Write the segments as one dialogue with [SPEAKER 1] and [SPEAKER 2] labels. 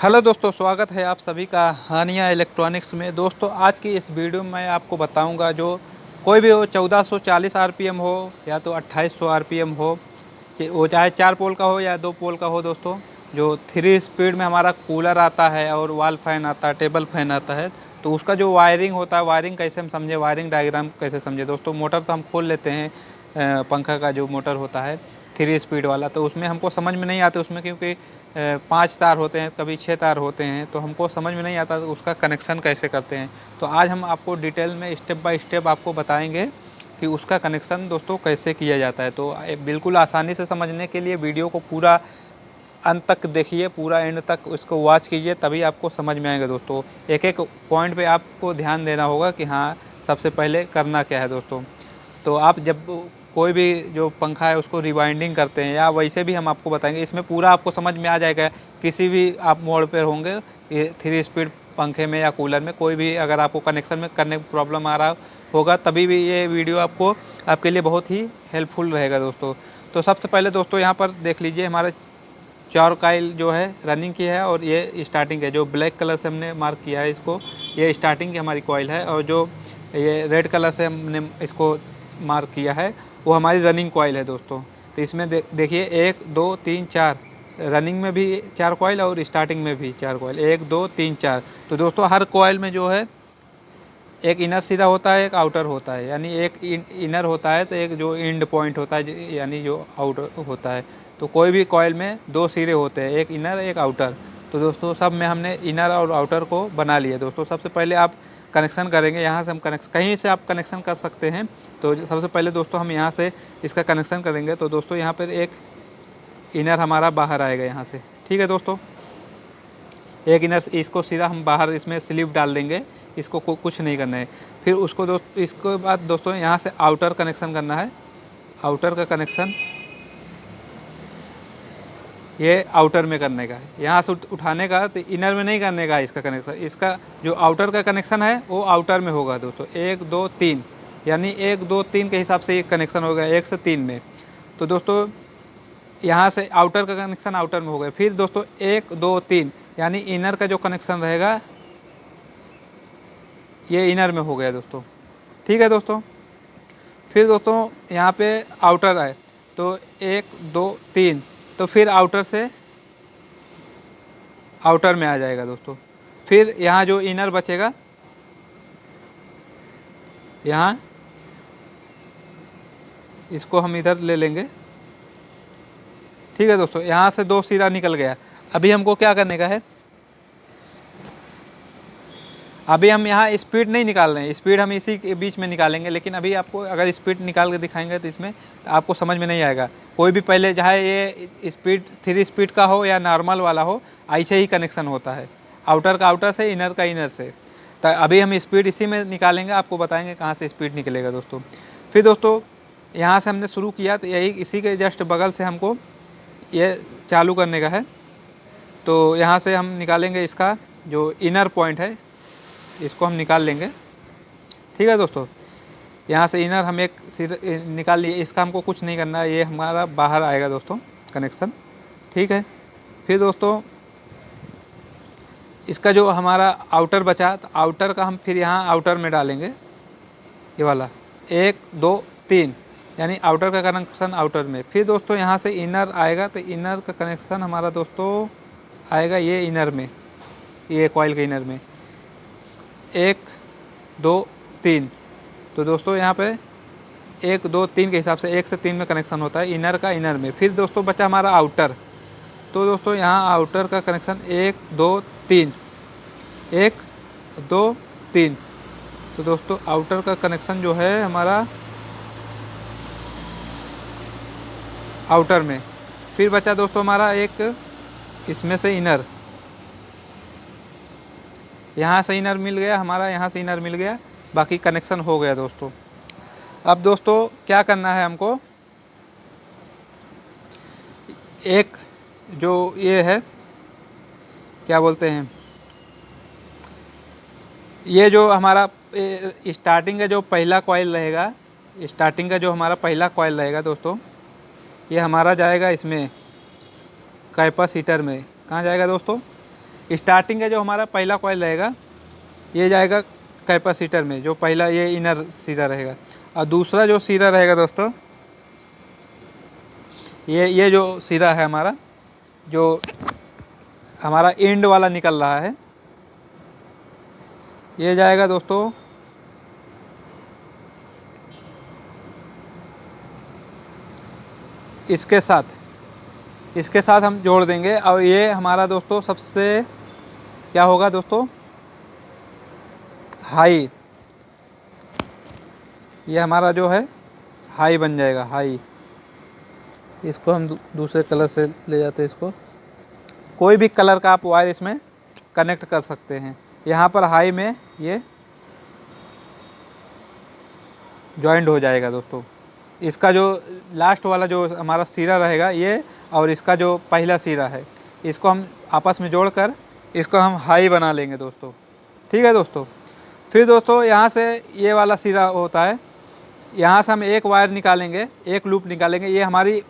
[SPEAKER 1] Hello दोस्तों, स्वागत है आप सभी का हानिया इलेक्ट्रॉनिक्स में। दोस्तों, आज की इस वीडियो में मैं आपको बताऊंगा जो कोई भी हो 1440 आरपीएम हो या तो 2800 आरपीएम हो, वो चाहे 4 पोल का हो या 2 पोल का हो। दोस्तों, जो 3 स्पीड में हमारा कूलर आता है और वॉल फैन आता है, टेबल फैन आता है, तो उसका जो वायरिंग होता है, वायरिंग कैसे हम समझे, वायरिंग डायग्राम कैसे समझे। दोस्तों, मोटर तो हम खोल लेते हैं, पंखा का जो मोटर होता है 3 स्पीड वाला, तो उसमें हमको समझ में नहीं आते उसमें, क्योंकि 5 तार होते हैं, कभी 6 तार होते हैं, तो हमको समझ में नहीं आता उसका कनेक्शन कैसे करते हैं। तो आज हम आपको डिटेल में स्टेप बाय स्टेप आपको बताएंगे कि उसका कनेक्शन दोस्तों कैसे किया जाता है। तो बिल्कुल आसानी से समझने के लिए वीडियो को पूरा अंत तक देखिए, पूरा एंड तक उसको वॉच कीजिए, तभी आपको समझ में आएगा। दोस्तों, एक एक पॉइंट पे आपको ध्यान देना होगा कि हाँ, सबसे पहले करना क्या है। दोस्तों, तो आप जब कोई भी जो पंखा है उसको रिवाइंडिंग करते हैं या वैसे भी हम आपको बताएंगे, इसमें पूरा आपको समझ में आ जाएगा। किसी भी आप मोड पर होंगे, ये 3 स्पीड पंखे में या कूलर में कोई भी अगर आपको कनेक्शन में करने में प्रॉब्लम आ रहा होगा, तभी भी ये वीडियो आपको आपके लिए बहुत ही हेल्पफुल रहेगा। दोस्तों, तो सबसे पहले दोस्तों यहाँ पर देख लीजिए, हमारे 4 कॉइल जो है रनिंग की है और ये स्टार्टिंग है। जो ब्लैक कलर से हमने मार्क किया है इसको, ये स्टार्टिंग की हमारी कॉइल है, और जो ये रेड कलर से हमने इसको मार्क किया है वो हमारी रनिंग कॉइल है। दोस्तों, तो इसमें देखिए 1 2 3 4, रनिंग में भी 4 कॉइल और स्टार्टिंग में भी 4 कॉइल, 1 2 3 4। तो दोस्तों, हर कॉइल में जो है एक इनर सिरा होता है, एक आउटर होता है, यानी एक इनर होता है तो एक जो एंड पॉइंट होता है, यानी जो आउटर होता है। तो कोई भी कॉइल में 2 सिरे होते हैं, एक इनर एक आउटर। तो दोस्तों, सब में हमने इनर और आउटर को बना लिया। दोस्तों, सबसे पहले आप कनेक्शन करेंगे, यहाँ से हम कनेक्शन कहीं से आप कनेक्शन कर सकते हैं। तो सबसे पहले दोस्तों हम यहाँ से इसका कनेक्शन करेंगे। तो दोस्तों, यहाँ पर एक इनर हमारा बाहर आएगा यहाँ से, ठीक है दोस्तों। एक इनर इसको सीधा हम बाहर इसमें स्लिप डाल देंगे, इसको कुछ नहीं करना है। फिर उसको इसके बाद दोस्तों यहाँ से आउटर कनेक्शन करना है। आउटर का कनेक्शन ये आउटर में करने का है, यहाँ से उठाने का, तो इनर में नहीं करने का है इसका कनेक्शन। इसका जो आउटर का कनेक्शन है वो आउटर में होगा। दोस्तों, 1 2 3, यानी 1 2 3 के हिसाब से ये कनेक्शन होगा, 1 से 3 में। तो दोस्तों, यहाँ से आउटर का कनेक्शन आउटर में हो गया। फिर दोस्तों 1 2 3, यानी इनर का जो कनेक्शन रहेगा ये इनर में हो गया दोस्तों, ठीक है दोस्तों। फिर दोस्तों यहाँ पे आउटर है, तो 1 2 3, तो फिर आउटर से आउटर में आ जाएगा दोस्तों। फिर यहाँ जो इनर बचेगा, यहाँ इसको हम इधर ले लेंगे, ठीक है दोस्तों। यहाँ से 2 सिरा निकल गया। अभी हमको क्या करने का है, अभी हम यहाँ स्पीड नहीं निकाल रहे हैं, स्पीड हम इसी के बीच में निकालेंगे। लेकिन अभी आपको अगर स्पीड निकाल के दिखाएंगे तो इसमें तो आपको समझ में नहीं आएगा। कोई भी पहले चाहे ये स्पीड 3 स्पीड का हो या नॉर्मल वाला हो, ऐसे ही कनेक्शन होता है, आउटर का आउटर से, इनर का इनर से। तो अभी हम स्पीड इसी में निकालेंगे, आपको बताएंगे कहाँ से स्पीड निकलेगा दोस्तों। फिर दोस्तों यहाँ से हमने शुरू किया, तो यही इसी के जस्ट बगल से हमको ये चालू करने का है। तो यहाँ से हम निकालेंगे इसका जो इनर पॉइंट है, इसको हम निकाल लेंगे, ठीक है दोस्तों। यहाँ से इनर हम एक सिर निकाल लिए, इसका हमको कुछ नहीं करना है, ये हमारा बाहर आएगा दोस्तों कनेक्शन, ठीक है। फिर दोस्तों इसका जो हमारा आउटर बचा, तो आउटर का हम फिर यहाँ आउटर में डालेंगे, ये वाला 1 2 3, यानी आउटर का कनेक्शन आउटर में। फिर दोस्तों यहाँ से इनर आएगा, तो इनर का कनेक्शन हमारा दोस्तों आएगा ये इनर में, ये कॉइल के इनर में 1 2 3। तो दोस्तों यहाँ पे 1 2 3 के हिसाब से 1 से 3 में कनेक्शन होता है इनर का इनर में। फिर दोस्तों बचा हमारा आउटर, तो दोस्तों यहाँ आउटर का कनेक्शन 1 2 3, 1 2 3। तो दोस्तों आउटर का कनेक्शन जो है हमारा आउटर में। फिर बचा दोस्तों हमारा एक इसमें से इनर, यहाँ से इनर मिल गया हमारा, यहाँ से इनर मिल गया, बाकी कनेक्शन हो गया दोस्तों। अब दोस्तों क्या करना है हमको, एक जो ये है क्या बोलते हैं, ये जो हमारा स्टार्टिंग का जो पहला कॉइल रहेगा, स्टार्टिंग का जो हमारा पहला कॉइल रहेगा दोस्तों, ये हमारा जाएगा इसमें कैपेसिटर में। कहाँ जाएगा दोस्तों, स्टार्टिंग का जो हमारा पहला कॉइल रहेगा ये जाएगा कैपेसिटर में, जो पहला ये इनर सिरा रहेगा। और दूसरा जो सिरा रहेगा दोस्तों, ये जो सिरा है हमारा, जो हमारा एंड वाला निकल रहा है, ये जाएगा दोस्तों इसके साथ हम जोड़ देंगे। और ये हमारा दोस्तों सबसे क्या होगा दोस्तों, हाई, ये हमारा जो है हाई बन जाएगा, हाई। इसको हम दूसरे कलर से ले जाते हैं, इसको कोई भी कलर का आप वायर इसमें कनेक्ट कर सकते हैं। यहाँ पर हाई में ये जॉइंट हो जाएगा दोस्तों। इसका जो लास्ट वाला जो हमारा सिरा रहेगा ये, और इसका जो पहला सिरा है, इसको हम आपस में जोड़कर इसको हम हाई बना लेंगे दोस्तों। ठीक है दोस्तों। फिर दोस्तों यहाँ से ये वाला सिरा होता है, यहाँ से हम एक वायर निकालेंगे, एक लूप निकालेंगे, ये हमारी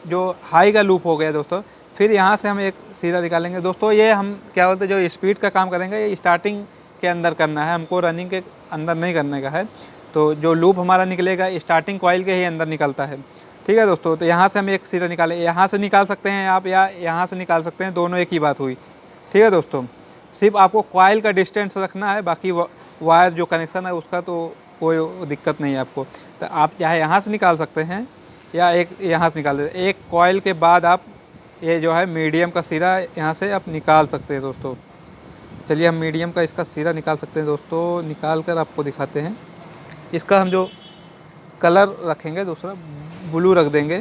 [SPEAKER 1] जो हाई का लूप हो गया दोस्तों। फिर यहाँ से हम एक सिरा निकालेंगे दोस्तों। ये हम क्या बोलते हैं, जो स्पीड का काम करेंगे ये स्टार्टिंग के अंदर करना है, हमको रनिंग के अंदर नहीं करने का है। तो जो लूप हमारा निकलेगा स्टार्टिंग कॉइल के ही अंदर निकलता है। ठीक है दोस्तों। तो यहाँ से हम एक सिरा निकालें, यहाँ से निकाल सकते हैं आप या यहाँ से निकाल सकते हैं, दोनों एक ही बात हुई। ठीक है दोस्तों। सिर्फ आपको कॉइल का डिस्टेंस रखना है, बाकी वायर जो कनेक्शन है उसका तो कोई दिक्कत नहीं है आपको। तो आप चाहे यहाँ से निकाल सकते हैं या एक यहाँ से निकाल देते। एक कॉइल के बाद आप ये जो है मीडियम का सिरा यहाँ से आप निकाल सकते हैं दोस्तों। चलिए हम मीडियम का इसका सिरा निकाल सकते हैं दोस्तों, निकाल कर आपको दिखाते हैं। इसका हम जो कलर रखेंगे दूसरा ब्लू रख देंगे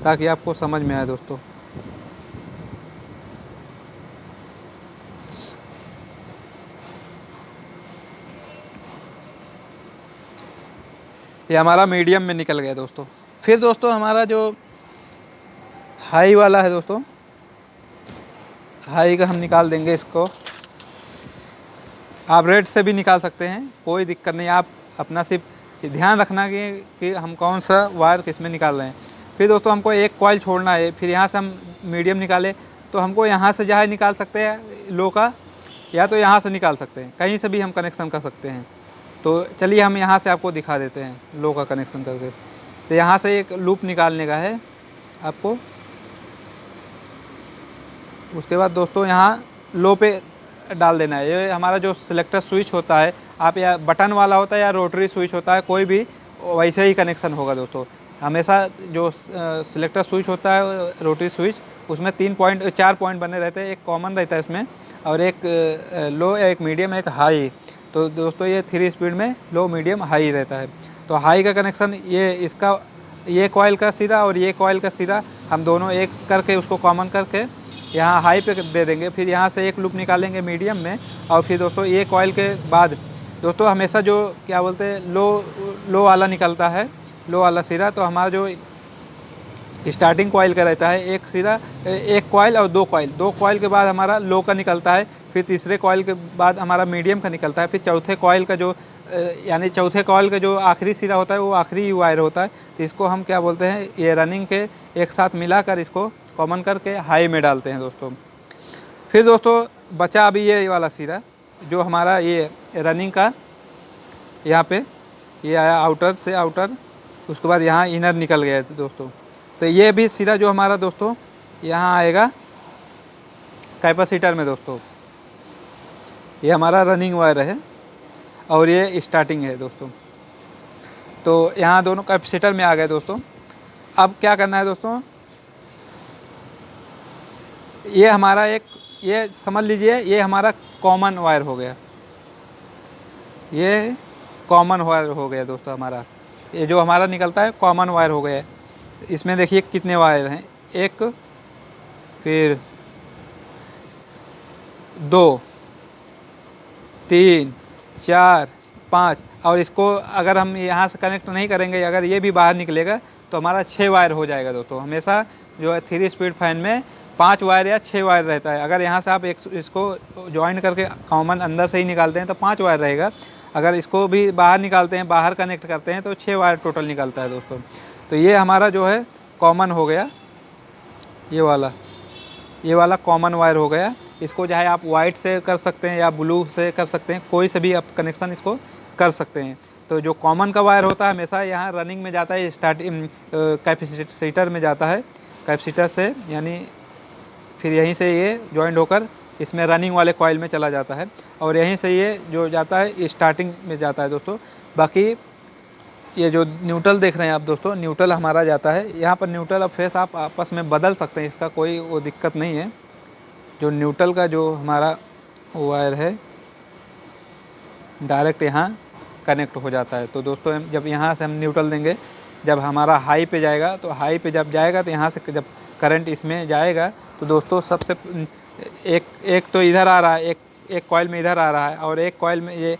[SPEAKER 1] ताकि आपको समझ में आए दोस्तों। ये हमारा मीडियम में निकल गया दोस्तों। फिर दोस्तों हमारा जो हाई वाला है दोस्तों, हाई का हम निकाल देंगे इसको। आप रेड से भी निकाल सकते हैं, कोई दिक्कत नहीं। आप अपना सिर्फ ध्यान रखना कि हम कौन सा वायर किस में निकाल रहे हैं। फिर दोस्तों हमको एक कॉइल छोड़ना है, फिर यहाँ से हम मीडियम निकालें तो हमको यहाँ से जहाँ निकाल सकते हैं लो का, या तो यहाँ से निकाल सकते हैं, कहीं से भी हम कनेक्शन कर सकते हैं। तो चलिए हम यहाँ से आपको दिखा देते हैं लो का कनेक्शन करके। तो यहाँ से एक लूप निकालने का है आपको। उसके बाद दोस्तों यहाँ लो पे डाल देना है। ये हमारा जो सिलेक्टर स्विच होता है, आप या बटन वाला होता है या रोटरी स्विच होता है, कोई भी वैसे ही कनेक्शन होगा दोस्तों। हमेशा जो सिलेक्टर स्विच होता है रोटरी स्विच, उसमें 4 पॉइंट बने रहते हैं। एक कॉमन रहता है इसमें, और एक लो, एक मीडियम, एक हाई। तो दोस्तों ये 3 स्पीड में लो, मीडियम, हाई रहता है। तो हाई का कनेक्शन ये इसका, ये कॉइल का सिरा और ये कॉइल का सिरा हम दोनों एक करके उसको कॉमन करके यहाँ हाई पे दे देंगे। फिर यहाँ से एक लूप निकालेंगे मीडियम में, और फिर दोस्तों ये कॉइल के बाद दोस्तों हमेशा जो क्या बोलते हैं लो वाला निकलता है, लो वाला सिरा। तो हमारा जो स्टार्टिंग कॉइल का रहता है एक सिरा, एक कॉइल और 2 कॉइल, 2 कॉइल के बाद हमारा लो का निकलता है। फिर तीसरे कॉइल के बाद हमारा मीडियम का निकलता है। फिर चौथे कॉइल का जो यानी चौथे कॉइल का जो आखिरी सिरा होता है वो आखिरी वायर होता है। तो इसको हम क्या बोलते हैं, ये रनिंग के एक साथ मिलाकर इसको कॉमन करके हाई में डालते हैं दोस्तों। फिर दोस्तों बचा अभी ये वाला सिरा जो हमारा ये रनिंग का, यहाँ पे ये आया आउटर से आउटर, उसके बाद यहाँ इनर निकल गया दोस्तों। तो ये भी सिरा जो हमारा दोस्तों यहाँ आएगा कैपेसिटर में दोस्तों। ये हमारा रनिंग वायर है और ये स्टार्टिंग है दोस्तों। तो यहाँ दोनों कैपेसिटर में आ गए दोस्तों। अब क्या करना है दोस्तों, ये हमारा एक, ये समझ लीजिए ये हमारा कॉमन वायर हो गया, ये कॉमन वायर हो गया दोस्तों हमारा। ये जो हमारा निकलता है कॉमन वायर हो गया। इसमें देखिए कितने वायर हैं, 1, फिर 2, 3, 4, 5, और इसको अगर हम यहाँ से कनेक्ट नहीं करेंगे, अगर ये भी बाहर निकलेगा तो हमारा 6 वायर हो जाएगा दोस्तों। हमेशा जो है 3 स्पीड फैन में 5 वायर या 6 वायर रहता है। अगर यहाँ से आप इसको ज्वाइन करके कॉमन अंदर से ही निकालते हैं तो 5 वायर रहेगा। अगर इसको भी बाहर निकालते हैं, बाहर कनेक्ट करते हैं तो 6 वायर टोटल निकलता है दोस्तों। तो ये हमारा जो है कॉमन हो गया ये वाला। ये वाला कॉमन वायर हो गया। इसको चाहे आप वाइट से कर सकते हैं या ब्लू से कर सकते हैं, कोई से भी आप कनेक्शन इसको कर सकते हैं। तो जो कॉमन का वायर होता है हमेशा यहाँ रनिंग में जाता है, कैपेसिटर में जाता है, कैपेसिटर से, यानी फिर यहीं से ये जॉइंट होकर इसमें रनिंग वाले कॉइल में चला जाता है और यहीं से ये जो जाता है स्टार्टिंग में जाता है दोस्तों। बाकी ये जो न्यूट्रल देख रहे हैं आप दोस्तों, न्यूट्रल हमारा जाता है यहाँ पर। न्यूट्रल और फेस आप आपस में बदल सकते हैं, इसका कोई वो दिक्कत नहीं है। जो न्यूट्रल का जो हमारा वायर है डायरेक्ट यहाँ कनेक्ट हो जाता है। तो दोस्तों जब यहाँ से हम न्यूट्रल देंगे, जब हमारा हाई पे जाएगा, तो हाई पे जब जाएगा तो यहाँ से जब करंट इसमें जाएगा तो दोस्तों सबसे एक तो इधर आ रहा है, एक कॉइल में इधर आ रहा है और एक कॉइल में ये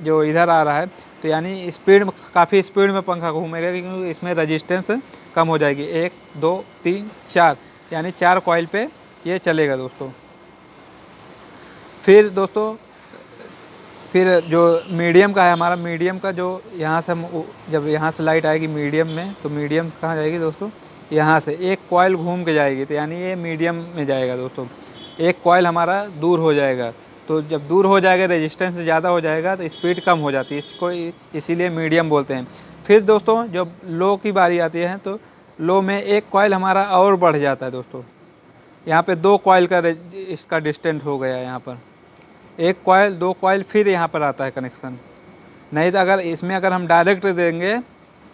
[SPEAKER 1] जो इधर आ रहा है, तो यानी स्पीड काफ़ी स्पीड में पंखा घूमेगा क्योंकि इसमें रेजिस्टेंस कम हो जाएगी। 1 2 3 4 यानी 4 कॉइल पे ये चलेगा दोस्तों। फिर दोस्तों फिर जो मीडियम का है हमारा, मीडियम का जो यहाँ से हम जब यहाँ से लाइट आएगी मीडियम में, तो मीडियम कहाँ जाएगी दोस्तों, यहाँ से एक कॉइल घूम के जाएगी, तो यानी ये मीडियम में जाएगा दोस्तों। एक कॉइल हमारा दूर हो जाएगा, तो जब दूर हो जाएगा रेजिस्टेंस ज़्यादा हो जाएगा तो स्पीड कम हो जाती है, इसको इसीलिए मीडियम बोलते हैं। फिर दोस्तों जब लो की बारी आती है तो लो में एक कॉइल हमारा और बढ़ जाता है दोस्तों। यहाँ पे 2 कॉइल का इसका डिस्टेंस हो गया, यहाँ पर 1 कॉइल 2 कॉइल फिर यहाँ पर आता है कनेक्शन। नहीं तो अगर इसमें अगर हम डायरेक्ट देंगे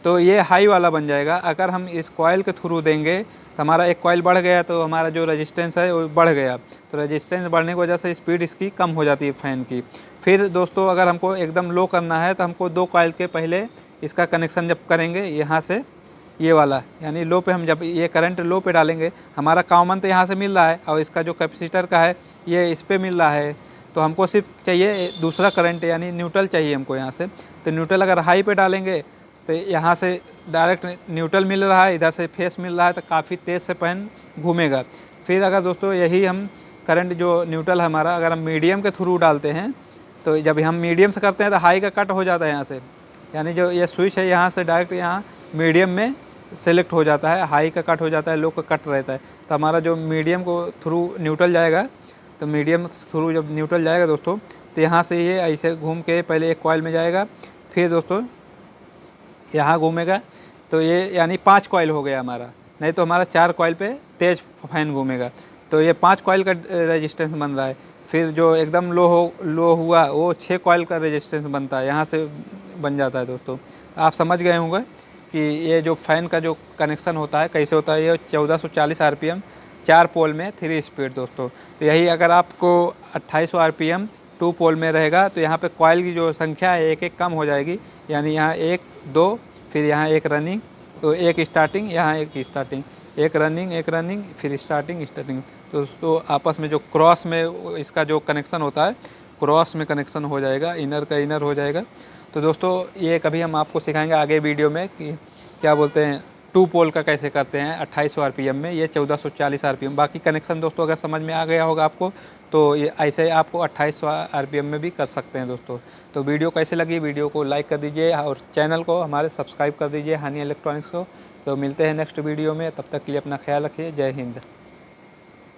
[SPEAKER 1] तो ये हाई वाला बन जाएगा। अगर हम इस कॉइल के थ्रू देंगे तो हमारा एक कॉइल बढ़ गया, तो हमारा जो रेजिस्टेंस है वो बढ़ गया, तो रेजिस्टेंस बढ़ने की वजह से स्पीड इसकी कम हो जाती है फ़ैन की। फिर दोस्तों अगर हमको एकदम लो करना है तो हमको 2 कॉइल के पहले इसका कनेक्शन जब करेंगे यहाँ से, ये वाला यानी लो पे हम जब ये करंट लो पे डालेंगे, हमारा कॉमन तो यहाँ से मिल रहा है और इसका जो कैपेसिटर का है ये इस पर मिल रहा है, तो हमको सिर्फ चाहिए दूसरा करंट यानी न्यूट्रल चाहिए हमको यहाँ से। तो न्यूट्रल अगर हाई पे डालेंगे तो यहाँ से डायरेक्ट न्यूट्रल मिल रहा है, इधर से फेस मिल रहा है, तो काफ़ी तेज़ से फैन घूमेगा। फिर अगर दोस्तों यही हम करंट जो न्यूट्रल हमारा अगर हम मीडियम के थ्रू डालते हैं, तो जब हम मीडियम से करते हैं तो हाई का कट हो जाता है यहाँ से, यानी जो ये स्विच है यहाँ से डायरेक्ट यहाँ मीडियम में सेलेक्ट हो जाता है, हाई का कट हो जाता है, लो का कट रहता है। तो हमारा जो मीडियम को थ्रू न्यूट्रल जाएगा, तो मीडियम थ्रू जब न्यूट्रल जाएगा दोस्तों, तो यहाँ से ये ऐसे घूम के पहले एक कॉइल में जाएगा, फिर दोस्तों यहाँ घूमेगा, तो ये यानी 5 कॉइल हो गया हमारा। नहीं तो हमारा 4 कॉइल पे तेज़ फैन घूमेगा, तो ये 5 कॉइल का रेजिस्टेंस बन रहा है। फिर जो एकदम लो हुआ वो 6 कॉइल का रेजिस्टेंस बनता है, यहाँ से बन जाता है दोस्तों। आप समझ गए होंगे कि ये जो फ़ैन का जो कनेक्शन होता है कैसे होता है। ये 1440 RPM 4 पोल में 3 स्पीड दोस्तों। तो यही अगर आपको 2800 RPM 2 पोल में रहेगा, तो यहाँ पे कॉइल की जो संख्या है एक कम हो जाएगी, यानी यहाँ 1 2 फिर यहाँ एक रनिंग, तो एक स्टार्टिंग, यहाँ एक स्टार्टिंग, एक रनिंग फिर स्टार्टिंग। तो आपस में जो क्रॉस में इसका जो कनेक्शन होता है, क्रॉस में कनेक्शन हो जाएगा, इनर का इनर हो जाएगा। तो दोस्तों ये कभी हम आपको सिखाएंगे आगे वीडियो में कि क्या बोलते हैं 2 पोल का कैसे करते हैं 2800 RPM में, ये 1440 RPM। बाकी कनेक्शन दोस्तों अगर समझ में आ गया होगा आपको, तो ये ऐसे आपको 2800 RPM में भी कर सकते हैं दोस्तों। तो वीडियो कैसे लगी, वीडियो को लाइक कर दीजिए और चैनल को हमारे सब्सक्राइब कर दीजिए हानि इलेक्ट्रॉनिक्स को। तो मिलते हैं नेक्स्ट वीडियो में, तब तक के लिए अपना ख्याल रखिए। जय हिंद।